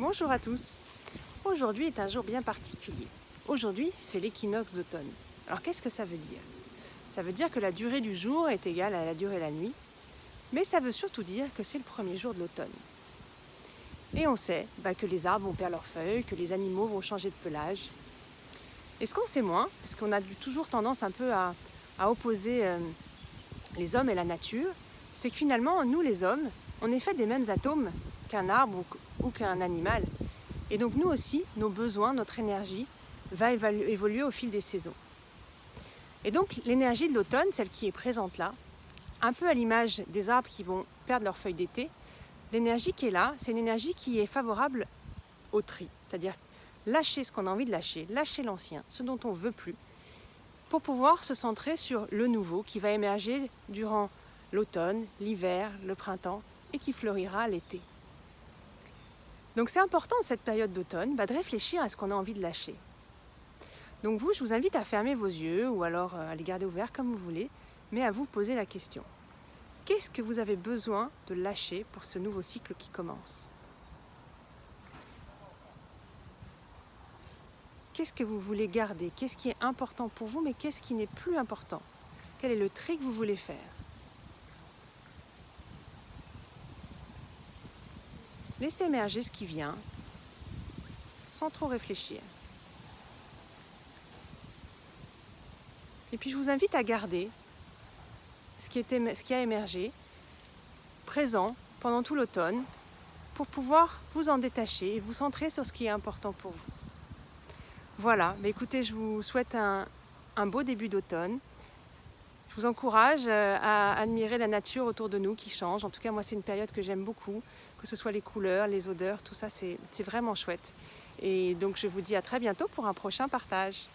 Bonjour à tous. Aujourd'hui est un jour bien particulier. Aujourd'hui, c'est l'équinoxe d'automne. Alors qu'est-ce que ça veut dire? Ça veut dire que la durée du jour est égale à la durée de la nuit, mais ça veut surtout dire que c'est le premier jour de l'automne. Et on sait que les arbres vont perdre leurs feuilles, que les animaux vont changer de pelage. Et ce qu'on sait moins, parce qu'on a toujours tendance un peu à opposer les hommes et la nature, c'est que finalement, nous les hommes, on est fait des mêmes atomes qu'un arbre ou qu'un animal. Et donc nous aussi, nos besoins, notre énergie va évoluer au fil des saisons. Et donc l'énergie de l'automne, celle qui est présente là, un peu à l'image des arbres qui vont perdre leurs feuilles d'été, l'énergie qui est là, c'est une énergie qui est favorable au tri. C'est-à-dire lâcher ce qu'on a envie de lâcher, lâcher l'ancien, ce dont on ne veut plus, pour pouvoir se centrer sur le nouveau qui va émerger durant l'automne, l'hiver, le printemps et qui fleurira l'été. Donc c'est important cette période d'automne de réfléchir à ce qu'on a envie de lâcher. Donc vous, je vous invite à fermer vos yeux ou alors à les garder ouverts comme vous voulez, mais à vous poser la question. Qu'est-ce que vous avez besoin de lâcher pour ce nouveau cycle qui commence? Qu'est-ce que vous voulez garder? Qu'est-ce qui est important pour vous, mais qu'est-ce qui n'est plus important? Quel est le tri que vous voulez faire? Laissez émerger ce qui vient, sans trop réfléchir. Et puis je vous invite à garder ce qui a émergé, présent pendant tout l'automne, pour pouvoir vous en détacher et vous centrer sur ce qui est important pour vous. Voilà, écoutez, je vous souhaite un beau début d'automne. Je vous encourage à admirer la nature autour de nous qui change. En tout cas, moi, c'est une période que j'aime beaucoup, que ce soit les couleurs, les odeurs, tout ça, c'est vraiment chouette. Et donc, je vous dis à très bientôt pour un prochain partage.